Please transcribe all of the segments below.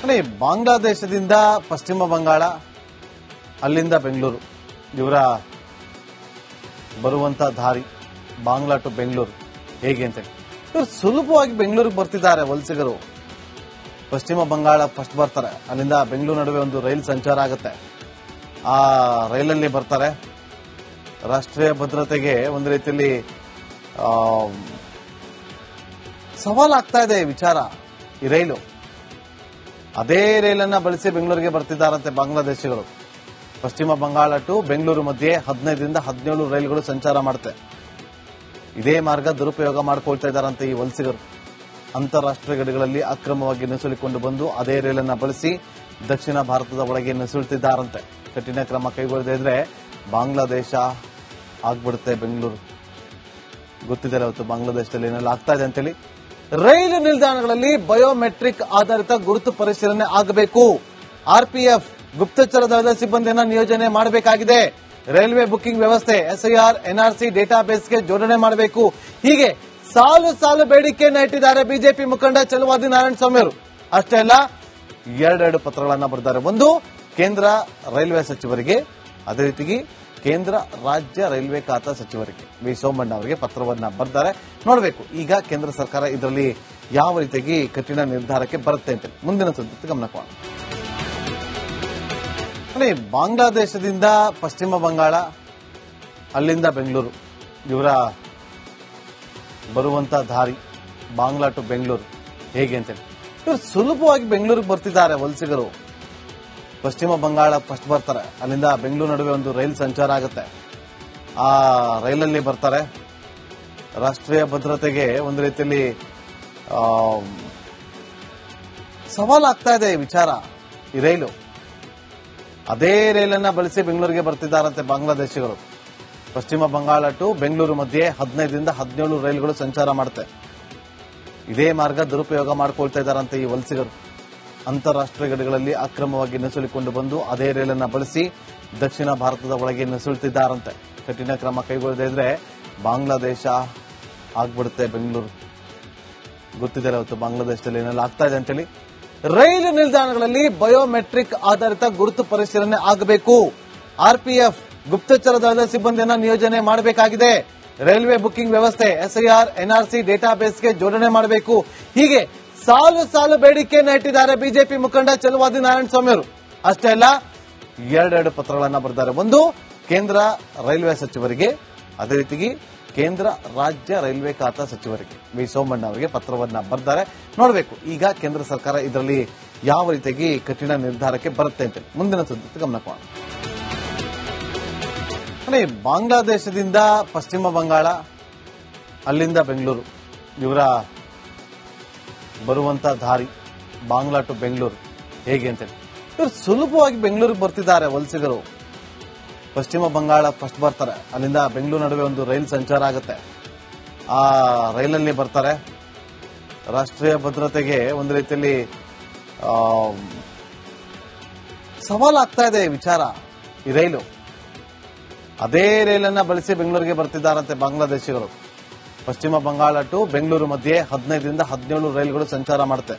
ನೋಡಿ, ಬಾಂಗ್ಲಾದೇಶದಿಂದ ಪಶ್ಚಿಮ ಬಂಗಾಳ, ಅಲ್ಲಿಂದ ಬೆಂಗಳೂರು, ಇವರ ಬರುವಂತ ದಾರಿ ಬಾಂಗ್ಲಾ ಟು ಬೆಂಗಳೂರು ಹೇಗೆ ಅಂತ ಇವರು ಸುಲಭವಾಗಿ ಬೆಂಗಳೂರಿಗೆ ಬರ್ತಿದ್ದಾರೆ. ವಲಸಿಗರು ಪಶ್ಚಿಮ ಬಂಗಾಳ ಫಸ್ಟ್ ಬರ್ತಾರೆ, ಅಲ್ಲಿಂದ ಬೆಂಗಳೂರು ನಡುವೆ ಒಂದು ರೈಲು ಸಂಚಾರ ಆಗುತ್ತೆ. ಆ ರೈಲಲ್ಲಿ ಬರ್ತಾರೆ. ರಾಷ್ಟ್ರೀಯ ಭದ್ರತೆಗೆ ಒಂದು ರೀತಿಯಲ್ಲಿ ಸವಾಲಾಗ್ತಾ ಇದೆ ವಿಚಾರ. ಈ ರೈಲು ಅದೇ ರೈಲನ್ನ ಬಳಸಿ ಬೆಂಗಳೂರಿಗೆ ಬರ್ತಿದ್ದಾರಂತೆ ಬಾಂಗ್ಲಾದೇಶಿಗಳು. ಪಶ್ಚಿಮ ಬಂಗಾಳ ಟು ಬೆಂಗಳೂರು ಮಧ್ಯೆ 15ರಿಂದ 17 ರೈಲುಗಳು ಸಂಚಾರ ಮಾಡುತ್ತೆ. ಇದೇ ಮಾರ್ಗ ದುರುಪಯೋಗ ಮಾಡಿಕೊಳ್ತಾ ಇದ್ದಾರಂತೆ ಈ ವಲಸಿಗರು. ಅಂತಾರಾಷ್ಟ್ರೀಯ ಗಡಿಗಳಲ್ಲಿ ಅಕ್ರಮವಾಗಿ ನುಸುಳಿಕೊಂಡು ಬಂದು ಅದೇ ರೈಲನ್ನ ಬಳಸಿ ದಕ್ಷಿಣ ಭಾರತದ ಒಳಗೆ ನುಸುಳುತ್ತಿದ್ದಾರಂತೆ. ಕಠಿಣ ಕ್ರಮ ಕೈಗೊಳ್ಳದೇ ಇದ್ರೆ ಬಾಂಗ್ಲಾದೇಶ ಆಗ್ಬಿಡುತ್ತೆ ಬೆಂಗಳೂರು. ಗೊತ್ತಿದೆ ಇವತ್ತು ಬಾಂಗ್ಲಾದೇಶದಲ್ಲಿ ಏನೆಲ್ಲ ಆಗ್ತಾ ಇದೆ ಅಂತೇಳಿ. ರೈಲು ನಿಲ್ದಾಣಗಳಲ್ಲಿ ಬಯೋಮೆಟ್ರಿಕ್ ಆಧಾರಿತ ಗುರುತು ಪರಿಶೀಲನೆ ಆಗಬೇಕು. ಆರ್ಪಿಎಫ್ ಗುಪ್ತಚರ ದಳದ ಸಿಬ್ಬಂದಿಯನ್ನು ನಿಯೋಜನೆ ಮಾಡಬೇಕಾಗಿದೆ. ರೈಲ್ವೆ ಬುಕಿಂಗ್ ವ್ಯವಸ್ಥೆ, ಎಸ್ಐಆರ್, ಎನ್ಆರ್ಸಿ ಡೇಟಾಬೇಸ್ಗೆ ಜೋಡಣೆ ಮಾಡಬೇಕು. ಹೀಗೆ ಸಾಲು ಸಾಲು ಬೇಡಿಕೆಯನ್ನು ಇಟ್ಟಿದ್ದಾರೆ ಬಿಜೆಪಿ ಮುಖಂಡ ಚಲುವಾದಿ ನಾರಾಯಣ ಸ್ವಾಮಿ ಅವರು. ಅಷ್ಟೇ ಅಲ್ಲ, ಎರಡೆರಡು ಪತ್ರಗಳನ್ನು ಬರೆದಿದ್ದಾರೆ. ಒಂದು ಕೇಂದ್ರ ರೈಲ್ವೆ ಸಚಿವರಿಗೆ, ಅದೇ ರೀತಿಗೆ ಕೇಂದ್ರ ರಾಜ್ಯ ರೈಲ್ವೆ ಖಾತಾ ಸಚಿವರಿಗೆ ವಿ ಸೋಮಣ್ಣ ಅವರಿಗೆ ಪತ್ರವನ್ನ ಬರೆದಿದ್ದಾರೆ. ನೋಡಬೇಕು ಈಗ ಕೇಂದ್ರ ಸರ್ಕಾರ ಇದರಲ್ಲಿ ಯಾವ ರೀತಿಯಾಗಿ ಕಠಿಣ ನಿರ್ಧಾರಕ್ಕೆ ಬರುತ್ತೆ ಅಂತ. ಮುಂದಿನ ಸುದ್ದಿ ಗಮನ ಕೊಡೋಣ. ಬಾಂಗ್ಲಾದೇಶದಿಂದ ಪಶ್ಚಿಮ ಬಂಗಾಳ, ಅಲ್ಲಿಂದ ಬೆಂಗಳೂರು, ಇವರ ಬರುವಂತ ದಾರಿ ಬಾಂಗ್ಲಾ ಟು ಬೆಂಗಳೂರು ಹೇಗೆ ಅಂತ ಇವರು ಸುಲಭವಾಗಿ ಬೆಂಗಳೂರಿಗೆ ಬರ್ತಿದ್ದಾರೆ. ವಲಸಿಗರು ಪಶ್ಚಿಮ ಬಂಗಾಳ ಫಸ್ಟ್ ಬರ್ತಾರೆ, ಅಲ್ಲಿಂದ ಬೆಂಗಳೂರು ನಡುವೆ ಒಂದು ರೈಲು ಸಂಚಾರ ಆಗುತ್ತೆ. ಆ ರೈಲಲ್ಲಿ ಬರ್ತಾರೆ. ರಾಷ್ಟ್ರೀಯ ಭದ್ರತೆಗೆ ಒಂದು ರೀತಿಯಲ್ಲಿ ಸವಾಲಾಗ್ತಾ ಇದೆ ವಿಚಾರ. ಈ ರೈಲು ಅದೇ ರೈಲನ್ನ ಬಳಸಿ ಬೆಂಗಳೂರಿಗೆ ಬರ್ತಿದ್ದಾರಂತೆ ಬಾಂಗ್ಲಾದೇಶಿಗಳು. ಪಶ್ಚಿಮ ಬಂಗಾಳ ಟು ಬೆಂಗಳೂರು ಮಧ್ಯೆ 15ರಿಂದ 17 ರೈಲುಗಳು ಸಂಚಾರ ಮಾಡುತ್ತೆ. ಇದೇ ಮಾರ್ಗ ದುರುಪಯೋಗ ಮಾಡಿಕೊಳ್ತಾ ಇದ್ದಾರಂತೆ ಈ ವಲಸಿಗರು. ಅಂತಾರಾಷ್ಟ್ರೀಯ ಗಡಿಗಳಲ್ಲಿ ಅಕ್ರಮವಾಗಿ ನುಸುಳಿಕೊಂಡು ಬಂದು ಅದೇ ರೈಲನ್ನ ಬಳಸಿ ದಕ್ಷಿಣ ಭಾರತದ ಒಳಗೆ ನುಸುಳುತ್ತಿದ್ದಾರಂತೆ. ಕಠಿಣ ಕ್ರಮ ಕೈಗೊಳ್ಳದೇ ಇದ್ರೆ ಬಾಂಗ್ಲಾದೇಶ ಆಗ್ಬಿಡುತ್ತೆ ಬೆಂಗಳೂರು. ಗೊತ್ತಿದೆ ಇವತ್ತು ಬಾಂಗ್ಲಾದೇಶದಲ್ಲಿ ಏನೆಲ್ಲ ಆಗ್ತಾ ಇದೆ ಅಂತೇಳಿ. ರೈಲು ನಿಲ್ದಾಣಗಳಲ್ಲಿ ಬಯೋಮೆಟ್ರಿಕ್ ಆಧಾರಿತ ಗುರುತು ಪರಿಶೀಲನೆ ಆಗಬೇಕು. ಆರ್ಪಿಎಫ್ ಗುಪ್ತಚರ ದಳದ ಸಿಬ್ಬಂದಿಯನ್ನು ನಿಯೋಜನೆ ಮಾಡಬೇಕಾಗಿದೆ. ರೈಲ್ವೆ ಬುಕಿಂಗ್ ವ್ಯವಸ್ಥೆ, ಎಸ್ಐಆರ್, ಎನ್ಆರ್ಸಿ ಡೇಟಾಬೇಸ್ಗೆ ಜೋಡಣೆ ಮಾಡಬೇಕು. ಹೀಗೆ ಸಾಲು ಸಾಲು ಬೇಡಿಕೆಯನ್ನು ಇಟ್ಟಿದ್ದಾರೆ ಬಿಜೆಪಿ ಮುಖಂಡ ಚಲುವಾದಿ ನಾರಾಯಣ ಸ್ವಾಮಿ ಅವರು. ಅಷ್ಟೇ ಅಲ್ಲ, ಎರಡೆರಡು ಪತ್ರಗಳನ್ನು ಬರೆದಿದ್ದಾರೆ. ಒಂದು ಕೇಂದ್ರ ರೈಲ್ವೆ ಸಚಿವರಿಗೆ, ಅದೇ ರೀತಿಗೆ ಕೇಂದ್ರ ರಾಜ್ಯ ರೈಲ್ವೆ ಖಾತಾ ಸಚಿವರಿಗೆ ವಿ ಸೋಮಣ್ಣ ಅವರಿಗೆ ಪತ್ರವನ್ನ ಬರೆದಿದ್ದಾರೆ. ನೋಡಬೇಕು ಈಗ ಕೇಂದ್ರ ಸರ್ಕಾರ ಇದರಲ್ಲಿ ಯಾವ ರೀತಿಯಾಗಿ ಕಠಿಣ ನಿರ್ಧಾರಕ್ಕೆ ಬರುತ್ತೆ ಅಂತ. ಮುಂದಿನ ಸುದ್ದಿ ಗಮನ ಕೊಡೋಣ. ಬಾಂಗ್ಲಾದೇಶದಿಂದ ಪಶ್ಚಿಮ ಬಂಗಾಳ, ಅಲ್ಲಿಂದ ಬೆಂಗಳೂರು, ಇವರ ಬರುವಂತ ದಾರಿ ಬಾಂಗ್ಲಾ ಟು ಬೆಂಗಳೂರು ಹೇಗೆ ಅಂತ ಇವರು ಸುಲಭವಾಗಿ ಬೆಂಗಳೂರಿಗೆ ಬರ್ತಿದ್ದಾರೆ. ವಲಸಿಗರು ಪಶ್ಚಿಮ ಬಂಗಾಳ ಫಸ್ಟ್ ಬರ್ತಾರೆ, ಅಲ್ಲಿಂದ ಬೆಂಗಳೂರು ನಡುವೆ ಒಂದು ರೈಲು ಸಂಚಾರ ಆಗುತ್ತೆ. ಆ ರೈಲಲ್ಲಿ ಬರ್ತಾರೆ. ರಾಷ್ಟ್ರೀಯ ಭದ್ರತೆಗೆ ಒಂದು ರೀತಿಯಲ್ಲಿ ಸವಾಲಾಗ್ತಾ ಇದೆ ವಿಚಾರ. ಈ ರೈಲು ಅದೇ ರೈಲನ್ನ ಬಳಸಿ ಬೆಂಗಳೂರಿಗೆ ಬರ್ತಿದ್ದಾರಂತೆ ಬಾಂಗ್ಲಾದೇಶಿಗಳು. ಪಶ್ಚಿಮ ಬಂಗಾಳ ಟು ಬೆಂಗಳೂರು ಮಧ್ಯೆ 15ರಿಂದ 17 ರೈಲುಗಳು ಸಂಚಾರ ಮಾಡುತ್ತೆ.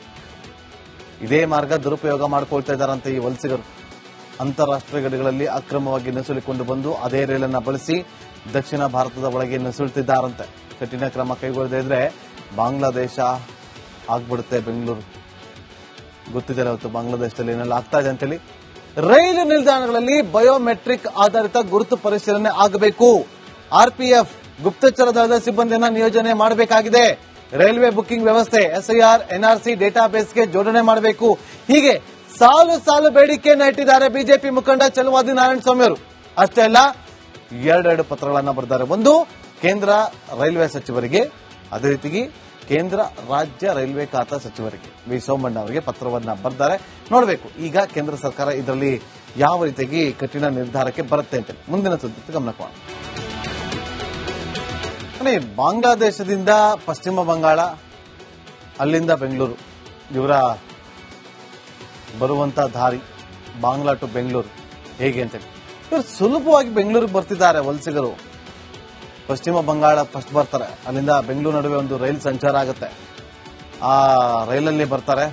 ಇದೇ ಮಾರ್ಗ ದುರುಪಯೋಗ ಮಾಡಿಕೊಳ್ತಾ ಇದ್ದಾರಂತೆ ಈ ವಲಸಿಗರು. ಅಂತಾರಾಷ್ಟ್ರೀಯ ಗಡಿಗಳಲ್ಲಿ ಅಕ್ರಮವಾಗಿ ನುಸುಳಿಕೊಂಡು ಬಂದು ಅದೇ ರೈಲನ್ನ ಬಳಸಿ ದಕ್ಷಿಣ ಭಾರತದ ಒಳಗೆ ನುಸುಳುತ್ತಿದ್ದಾರಂತೆ. ಕಠಿಣ ಕ್ರಮ ಕೈಗೊಳ್ಳದೇ ಇದ್ರೆ ಬಾಂಗ್ಲಾದೇಶ ಆಗ್ಬಿಡುತ್ತೆ ಬೆಂಗಳೂರು. ಗೊತ್ತಿದೆ ಇವತ್ತು ಬಾಂಗ್ಲಾದೇಶದಲ್ಲಿ ಏನೆಲ್ಲ ಆಗ್ತಾ ಇದೆ ಅಂತೇಳಿ. ರೈಲು ನಿಲ್ದಾಣಗಳಲ್ಲಿ ಬಯೋಮೆಟ್ರಿಕ್ ಆಧಾರಿತ ಗುರುತು ಪರಿಶೀಲನೆ ಆಗಬೇಕು. ಆರ್ಪಿಎಫ್ ಗುಪ್ತಚರ ದಳದ ಸಿಬ್ಬಂದಿಯನ್ನು ನಿಯೋಜನೆ ಮಾಡಬೇಕಾಗಿದೆ. ರೈಲ್ವೆ ಬುಕಿಂಗ್ ವ್ಯವಸ್ಥೆ, ಎಸ್ಐಆರ್, ಎನ್ಆರ್ಸಿ ಡೇಟಾಬೇಸ್ಗೆ ಜೋಡಣೆ ಮಾಡಬೇಕು. ಹೀಗೆ ಸಾಲು ಸಾಲು ಬೇಡಿಕೆಯನ್ನು ಇಟ್ಟಿದ್ದಾರೆ ಬಿಜೆಪಿ ಮುಖಂಡ ಚಲುವಾದಿ ನಾರಾಯಣ ಸ್ವಾಮಿ ಅವರು. ಅಷ್ಟೇ ಅಲ್ಲ, ಎರಡೆರಡು ಪತ್ರಗಳನ್ನು ಬರೆದಿದ್ದಾರೆ. ಒಂದು ಕೇಂದ್ರ ರೈಲ್ವೆ ಸಚಿವರಿಗೆ, ಅದೇ ರೀತಿಗೆ ಕೇಂದ್ರ ರಾಜ್ಯ ರೈಲ್ವೆ ಖಾತಾ ಸಚಿವರಿಗೆ ವಿ ಸೋಮಣ್ಣ ಅವರಿಗೆ ಪತ್ರವನ್ನ ಬರೆದಿದ್ದಾರೆ. ನೋಡಬೇಕು ಈಗ ಕೇಂದ್ರ ಸರ್ಕಾರ ಇದರಲ್ಲಿ ಯಾವ ರೀತಿಯಾಗಿ ಕಠಿಣ ನಿರ್ಧಾರಕ್ಕೆ ಬರುತ್ತೆ ಅಂತ. ಮುಂದಿನ ಸುದ್ದಿ ಗಮನ ಕೊಡೋಣ. ಬಾಂಗ್ಲಾದೇಶದಿಂದ ಪಶ್ಚಿಮ ಬಂಗಾಳ, ಅಲ್ಲಿಂದ ಬೆಂಗಳೂರು, ಇವರ ಬರುವಂತ ದಾರಿ ಬಾಂಗ್ಲಾ ಟು ಬೆಂಗಳೂರು ಹೇಗೆ ಅಂತ ಇವರು ಸುಲಭವಾಗಿ ಬೆಂಗಳೂರಿಗೆ ಬರ್ತಿದ್ದಾರೆ. ವಲಸಿಗರು ಪಶ್ಚಿಮ ಬಂಗಾಳ ಫಸ್ಟ್ ಬರ್ತಾರೆ, ಅಲ್ಲಿಂದ ಬೆಂಗಳೂರು ನಡುವೆ ಒಂದು ರೈಲು ಸಂಚಾರ ಆಗುತ್ತೆ. ಆ ರೈಲಲ್ಲಿ ಬರ್ತಾರೆ.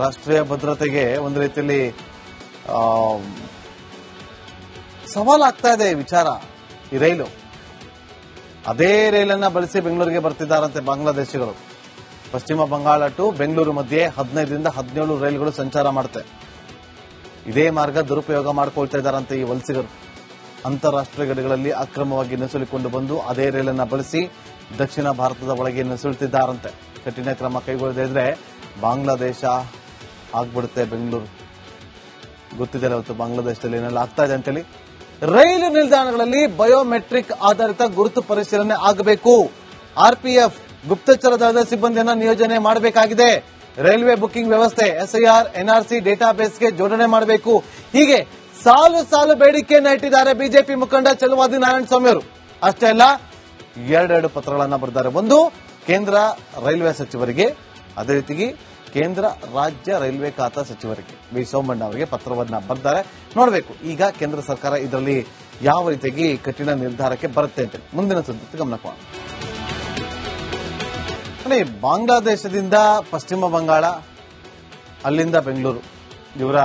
ರಾಷ್ಟ್ರೀಯ ಭದ್ರತೆಗೆ ಒಂದು ರೀತಿಯಲ್ಲಿ ಸವಾಲಾಗ್ತಾ ಇದೆ ಈ ವಿಚಾರ. ಈ ರೈಲು ಅದೇ ರೈಲನ್ನ ಬಳಸಿ ಬೆಂಗಳೂರಿಗೆ ಬರ್ತಿದ್ದಾರಂತೆ ಬಾಂಗ್ಲಾದೇಶಿಗಳು. ಪಶ್ಚಿಮ ಬಂಗಾಳ ಟು ಬೆಂಗಳೂರು ಮಧ್ಯೆ 15ರಿಂದ 17 ರೈಲುಗಳು ಸಂಚಾರ ಮಾಡುತ್ತೆ. ಇದೇ ಮಾರ್ಗ ದುರುಪಯೋಗ ಮಾಡಿಕೊಳ್ತಾ ಇದ್ದಾರಂತೆ ಈ ವಲಸಿಗರು. ಅಂತಾರಾಷ್ಟ್ರೀಯ ಗಡಿಗಳಲ್ಲಿ ಅಕ್ರಮವಾಗಿ ನುಸುಳಿಕೊಂಡು ಬಂದು ಅದೇ ರೈಲನ್ನ ಬಳಸಿ ದಕ್ಷಿಣ ಭಾರತದ ಒಳಗೆ ನುಸುಳುತ್ತಿದ್ದಾರಂತೆ. ಕಠಿಣ ಕ್ರಮ ಕೈಗೊಳ್ಳದೇ ಇದ್ರೆ ಬಾಂಗ್ಲಾದೇಶ ಆಗ್ಬಿಡುತ್ತೆ ಬೆಂಗಳೂರು. ಗೊತ್ತಿದೆ ಇವತ್ತು ಬಾಂಗ್ಲಾದೇಶದಲ್ಲಿ ಏನೆಲ್ಲ ಆಗ್ತಾ ಇದೆ ಅಂತೇಳಿ. ರೈಲು ನಿಲ್ದಾಣಗಳಲ್ಲಿ ಬಯೋಮೆಟ್ರಿಕ್ ಆಧಾರಿತ ಗುರುತು ಪರಿಶೀಲನೆ ಆಗಬೇಕು. ಆರ್ಪಿಎಫ್ ಗುಪ್ತಚರ ದಳದ ಸಿಬ್ಬಂದಿಯನ್ನ ನಿಯೋಜನೆ ಮಾಡಬೇಕಾಗಿದೆ. ರೈಲ್ವೆ ಬುಕಿಂಗ್ ವ್ಯವಸ್ಥೆ, ಎಸ್ಐಆರ್, ಎನ್ಆರ್ಸಿ ಡೇಟಾಬೇಸ್ಗೆ ಜೋಡಣೆ ಮಾಡಬೇಕು. ಹೀಗೆ ಸಾಲು ಸಾಲು ಬೇಡಿಕೆಯನ್ನ ಇಟ್ಟಿದ್ದಾರೆ ಬಿಜೆಪಿ ಮುಖಂಡ ಚಲುವಾದಿ ನಾರಾಯಣಸ್ವಾಮಿ ಅವರು. ಅಷ್ಟೇ ಅಲ್ಲ, ಎರಡೆರಡು ಪತ್ರಗಳನ್ನ ಬರೆದಿದ್ದಾರೆ. ಒಂದು ಕೇಂದ್ರ ರೈಲ್ವೆ ಸಚಿವರಿಗೆ, ಅದೇ ರೀತಿಗೆ ಕೇಂದ್ರ ರಾಜ್ಯ ರೈಲ್ವೆ ಖಾತಾ ಸಚಿವರಿಗೆ ವಿ ಸೋಮಣ್ಣ ಅವರಿಗೆ ಪತ್ರವನ್ನ ಬರೆದಿದ್ದಾರೆ. ನೋಡಬೇಕು ಈಗ ಕೇಂದ್ರ ಸರ್ಕಾರ ಇದರಲ್ಲಿ ಯಾವ ರೀತಿಯಾಗಿ ಕಠಿಣ ನಿರ್ಧಾರಕ್ಕೆ ಬರುತ್ತೆ ಅಂತ. ಮುಂದಿನ ಸುದ್ದಿ ಗಮನ ಕೊಡೋಣ. ಬಾಂಗ್ಲಾದೇಶದಿಂದ ಪಶ್ಚಿಮ ಬಂಗಾಳ, ಅಲ್ಲಿಂದ ಬೆಂಗಳೂರು, ಇವರ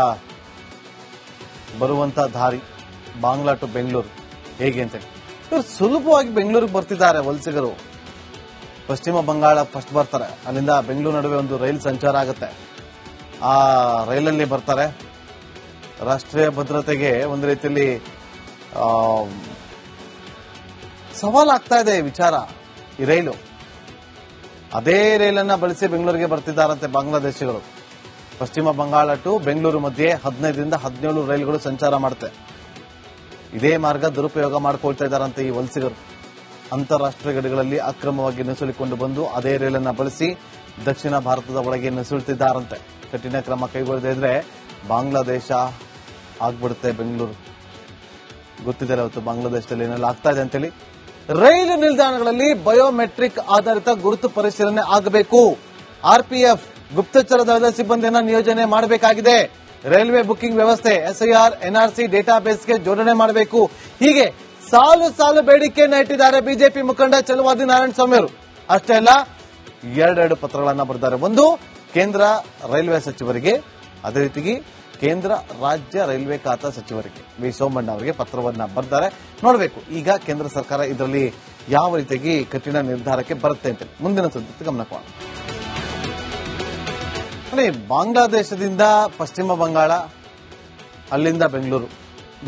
ಬರುವಂತ ದಾರಿ ಬಾಂಗ್ಲಾ ಟು ಬೆಂಗಳೂರು ಹೇಗೆ ಅಂತ. ಇವರು ಸುಲಭವಾಗಿ ಬೆಂಗಳೂರಿಗೆ ಬರ್ತಿದ್ದಾರೆ ವಲಸಿಗರು. ಪಶ್ಚಿಮ ಬಂಗಾಳ ಫಸ್ಟ್ ಬರ್ತಾರೆ, ಅಲ್ಲಿಂದ ಬೆಂಗಳೂರು ನಡುವೆ ಒಂದು ರೈಲು ಸಂಚಾರ ಆಗುತ್ತೆ. ಆ ರೈಲಲ್ಲಿ ಬರ್ತಾರೆ. ರಾಷ್ಟ್ರೀಯ ಭದ್ರತೆಗೆ ಒಂದು ರೀತಿಯಲ್ಲಿ ಸವಾಲಾಗ್ತಾ ಇದೆ ಈ ವಿಚಾರ. ಈ ರೈಲು ಅದೇ ರೈಲನ್ನ ಬಳಸಿ ಬೆಂಗಳೂರಿಗೆ ಬರ್ತಿದ್ದಾರಂತೆ ಬಾಂಗ್ಲಾದೇಶಿಗಳು. ಪಶ್ಚಿಮ ಬಂಗಾಳ ಟು ಬೆಂಗಳೂರು ಮಧ್ಯೆ 15ರಿಂದ 17 ರೈಲುಗಳು ಸಂಚಾರ ಮಾಡುತ್ತೆ. ಇದೇ ಮಾರ್ಗ ದುರುಪಯೋಗ ಮಾಡಿಕೊಳ್ತಾ ಇದ್ದಾರಂತೆ ಈ ವಲಸಿಗರು. ಅಂತಾರಾಷ್ಟ್ರೀಯ ಗಡಿಗಳಲ್ಲಿ ಅಕ್ರಮವಾಗಿ ನುಸುಳಿಕೊಂಡು ಬಂದು ಅದೇ ರೈಲನ್ನ ಬಳಸಿ ದಕ್ಷಿಣ ಭಾರತದ ಒಳಗೆ ನುಸುಳುತ್ತಿದ್ದಾರಂತೆ. ಕಠಿಣ ಕ್ರಮ ಕೈಗೊಳ್ಳದೇ ಇದ್ರೆ ಬಾಂಗ್ಲಾದೇಶ ಆಗ್ಬಿಡುತ್ತೆ ಬೆಂಗಳೂರು. ಗೊತ್ತಿದೆ ಇವತ್ತು ಬಾಂಗ್ಲಾದೇಶದಲ್ಲಿ ಏನೆಲ್ಲ ಆಗ್ತಾ ಇದೆ ಅಂತೇಳಿ. ರೈಲು ನಿಲ್ದಾಣಗಳಲ್ಲಿ ಬಯೋಮೆಟ್ರಿಕ್ ಆಧಾರಿತ ಗುರುತು ಪರಿಶೀಲನೆ ಆಗಬೇಕು. ಆರ್ಪಿಎಫ್ ಗುಪ್ತಚರ ದಳದ ಸಿಬ್ಬಂದಿಯನ್ನ ನಿಯೋಜನೆ ಮಾಡಬೇಕಾಗಿದೆ. ರೈಲ್ವೆ ಬುಕಿಂಗ್ ವ್ಯವಸ್ಥೆ, ಎಸ್ಐಆರ್, ಎನ್ಆರ್ಸಿ ಡೇಟಾಬೇಸ್ಗೆ ಜೋಡಣೆ ಮಾಡಬೇಕು. ಹೀಗೆ ಸಾಲು ಸಾಲು ಬೇಡಿಕೆಯನ್ನ ಇಟ್ಟಿದ್ದಾರೆ ಬಿಜೆಪಿ ಮುಖಂಡ ಚಲುವಾದಿ ನಾರಾಯಣಸ್ವಾಮಿ ಅವರು. ಅಷ್ಟೇ ಅಲ್ಲ, ಎರಡೆರಡು ಪತ್ರಗಳನ್ನ ಬರೆದಿದ್ದಾರೆ. ಒಂದು ಕೇಂದ್ರ ರೈಲ್ವೆ ಸಚಿವರಿಗೆ, ಅದೇ ರೀತಿಗೆ ಕೇಂದ್ರ ರಾಜ್ಯ ರೈಲ್ವೆ ಖಾತಾ ಸಚಿವರಿಗೆ ವಿ ಸೋಮಣ್ಣ ಅವರಿಗೆ ಪತ್ರವನ್ನ ಬರೆದಿದ್ದಾರೆ. ನೋಡಬೇಕು ಈಗ ಕೇಂದ್ರ ಸರ್ಕಾರ ಇದರಲ್ಲಿ ಯಾವ ರೀತಿಯಾಗಿ ಕಠಿಣ ನಿರ್ಧಾರಕ್ಕೆ ಬರುತ್ತೆ ಅಂತ. ಮುಂದಿನ ಸುದ್ದಿ ಗಮನ ಕೊಡೋಣ. ಬಾಂಗ್ಲಾದೇಶದಿಂದ ಪಶ್ಚಿಮ ಬಂಗಾಳ, ಅಲ್ಲಿಂದ ಬೆಂಗಳೂರು,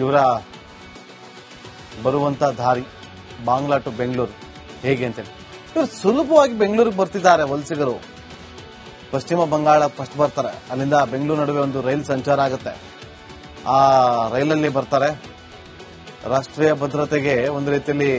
ಇವರ ಬರುವಂತ ದಾರಿ ಬಾಂಗ್ಲಾ ಟು ಬೆಂಗಳೂರು ಹೇಗೆ ಅಂತ. ಇವರು ಸುಲಭವಾಗಿ ಬೆಂಗಳೂರಿಗೆ ಬರ್ತಿದ್ದಾರೆ ವಲಸಿಗರು. ಪಶ್ಚಿಮ ಬಂಗಾಳ ಫಸ್ಟ್ ಬರ್ತಾರೆ, ಅಲ್ಲಿಂದ ಬೆಂಗಳೂರು ನಡುವೆ ಒಂದು ರೈಲು ಸಂಚಾರ ಆಗುತ್ತೆ. ಆ ರೈಲಲ್ಲಿ ಬರ್ತಾರೆ. ರಾಷ್ಟ್ರೀಯ ಭದ್ರತೆಗೆ ಒಂದು ರೀತಿಯಲ್ಲಿ